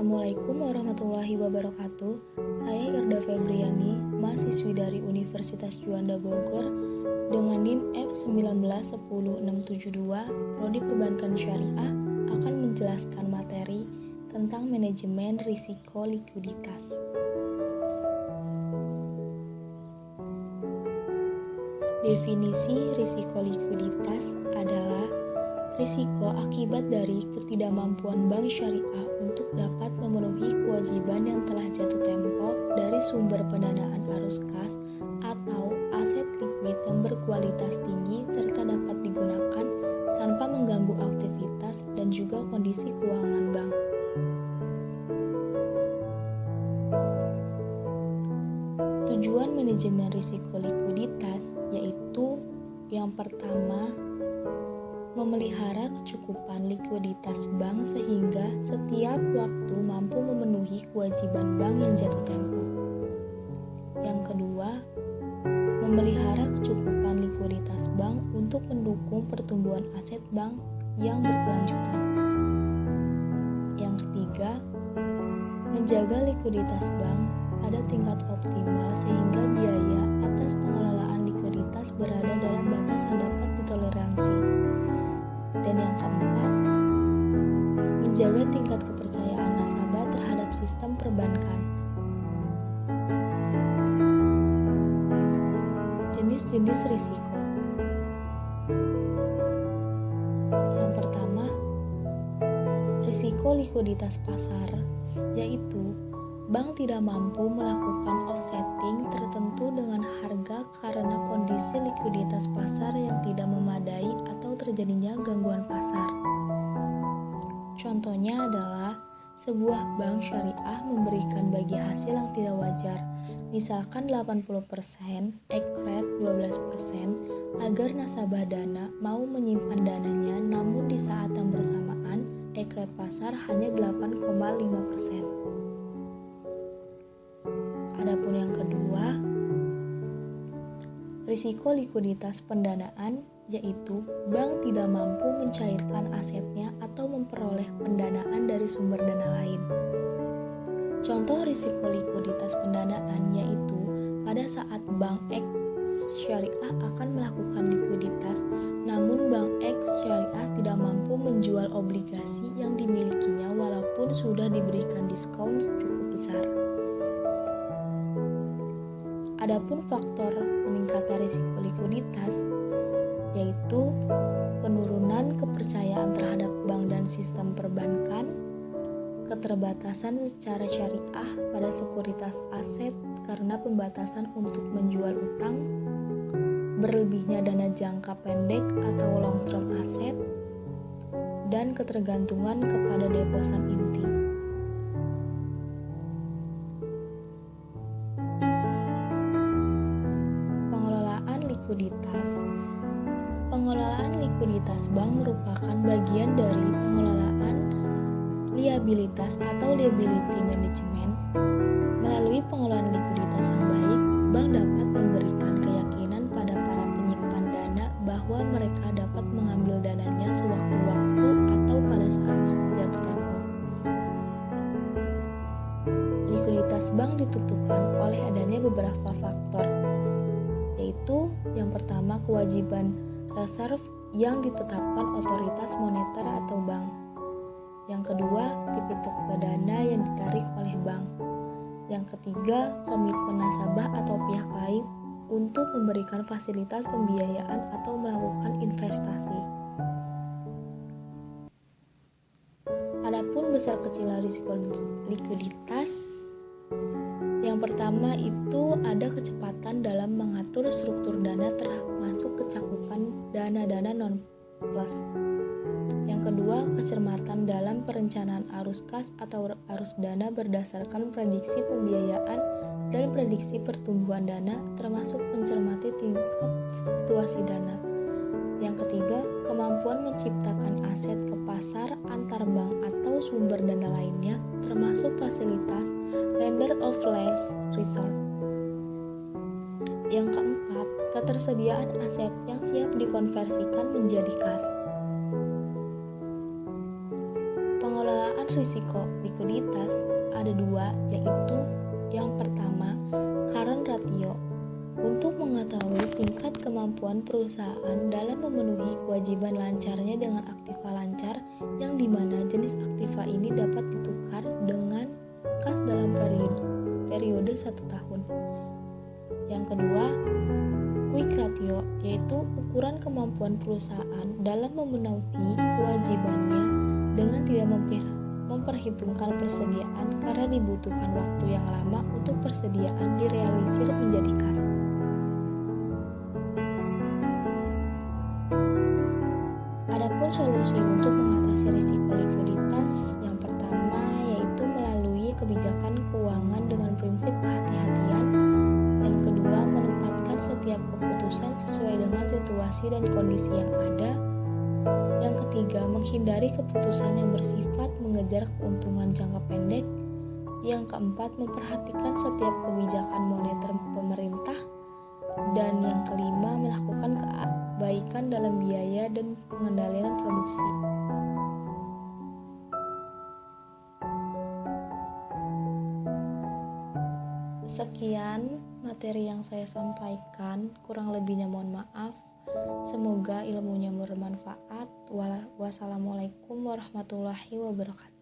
Assalamualaikum warahmatullahi wabarakatuh. Saya Irda Febriani, mahasiswi dari Universitas Juanda Bogor dengan NIM F1910672 Prodi Perbankan Syariah akan menjelaskan materi tentang manajemen risiko likuiditas. Definisi risiko likuiditas adalah risiko akibat dari ketidakmampuan bank syariah untuk dapat memenuhi kewajiban yang telah jatuh tempo dari sumber pendanaan arus kas atau aset likuid yang berkualitas tinggi serta dapat digunakan tanpa mengganggu aktivitas dan juga kondisi keuangan bank. Tujuan manajemen risiko likuiditas yaitu yang pertama, memelihara kecukupan likuiditas bank sehingga setiap waktu mampu memenuhi kewajiban bank yang jatuh tempo. Yang kedua, memelihara kecukupan likuiditas bank untuk mendukung pertumbuhan aset bank yang berkelanjutan. Yang ketiga, menjaga likuiditas bank pada tingkat optimal sehingga biaya atas pengelolaan likuiditas berada dalam batas yang dapat ditoleransi. Dan yang keempat, menjaga tingkat kepercayaan nasabah terhadap sistem perbankan. Jenis-jenis risiko. Yang pertama, risiko likuiditas pasar, yaitu bank tidak mampu melakukan offsetting tertentu dengan harga karena kondisi likuiditas pasar yang tidak memadai atau terjadinya gangguan pasar. Contohnya adalah sebuah bank syariah memberikan bagi hasil yang tidak wajar, misalkan 80%, ekret 12%, agar nasabah dana mau menyimpan dananya, namun di saat yang bersamaan, ekret pasar hanya 8,5%. Adapun yang kedua, risiko likuiditas pendanaan, yaitu bank tidak mampu mencairkan asetnya atau memperoleh pendanaan dari sumber dana lain. Contoh risiko likuiditas pendanaan yaitu pada saat bank X syariah akan melakukan likuiditas, namun bank X syariah tidak mampu menjual obligasi yang dimilikinya walaupun sudah diberikan diskon cukup besar. Adapun faktor meningkatnya risiko likuiditas yaitu penurunan kepercayaan terhadap bank dan sistem perbankan, keterbatasan secara syariah pada sekuritas aset karena pembatasan untuk menjual utang, berlebihnya dana jangka pendek atau long term aset, dan ketergantungan kepada deposan inti. Pengelolaan likuiditas bank merupakan bagian dari pengelolaan liabilitas atau liability management. Melalui pengelolaan likuiditas yang baik, bank dapat memberikan keyakinan pada para penyimpan dana bahwa mereka dapat mengambil dananya sewaktu-waktu atau pada saat jatuh tempo. Likuiditas bank ditentukan oleh adanya beberapa faktor, yaitu yang pertama kewajiban reserve yang ditetapkan otoritas moneter atau bank. Yang kedua, tipe-tipe dana yang ditarik oleh bank. Yang ketiga, komitmen nasabah atau pihak lain untuk memberikan fasilitas pembiayaan atau melakukan investasi. Adapun besar kecilnya risiko likuiditas, yang pertama itu ada kecepatan dalam mengatur struktur dana termasuk kecakupan dana-dana non-plus. Yang kedua, kecermatan dalam perencanaan arus kas atau arus dana berdasarkan prediksi pembiayaan dan prediksi pertumbuhan dana termasuk mencermati tingkat fluktuasi dana. Yang ketiga, kemampuan menciptakan aset ke pasar antar bank atau sumber dana lainnya termasuk fasilitas lender of last resort. Yang keempat, ketersediaan aset yang siap dikonversikan menjadi kas. Pengelolaan Pemeriksaan risiko likuiditas ada dua, yaitu yang pertama, current ratio, untuk mengetahui tingkat kemampuan perusahaan dalam memenuhi kewajiban lancarnya dengan aktiva lancar, yang dimana jenis aktiva ini dapat ditukar dengan kas dalam periode 1 tahun. Yang kedua, quick ratio, yaitu ukuran kemampuan perusahaan dalam memenuhi kewajibannya dengan tidak memperhitungkan persediaan karena dibutuhkan waktu yang lama untuk persediaan direalisir menjadi kas. Adapun solusi untuk mengatasi risiko likuiditas yang pertama yaitu melalui kebijakan keuangan dengan prinsip kehati-hatian. Yang kedua, menempatkan setiap keputusan sesuai dengan situasi dan kondisi yang ada. Yang ketiga, menghindari keputusan yang bersifat mengejar keuntungan jangka pendek. Yang keempat, memperhatikan setiap kebijakan moneter pemerintah. Dan yang kelima, melakukan kebaikan dalam biaya dan pengendalian produksi. Sekian materi yang saya sampaikan, kurang lebihnya mohon maaf. Semoga ilmunya bermanfaat. Wassalamualaikum warahmatullahi wabarakatuh.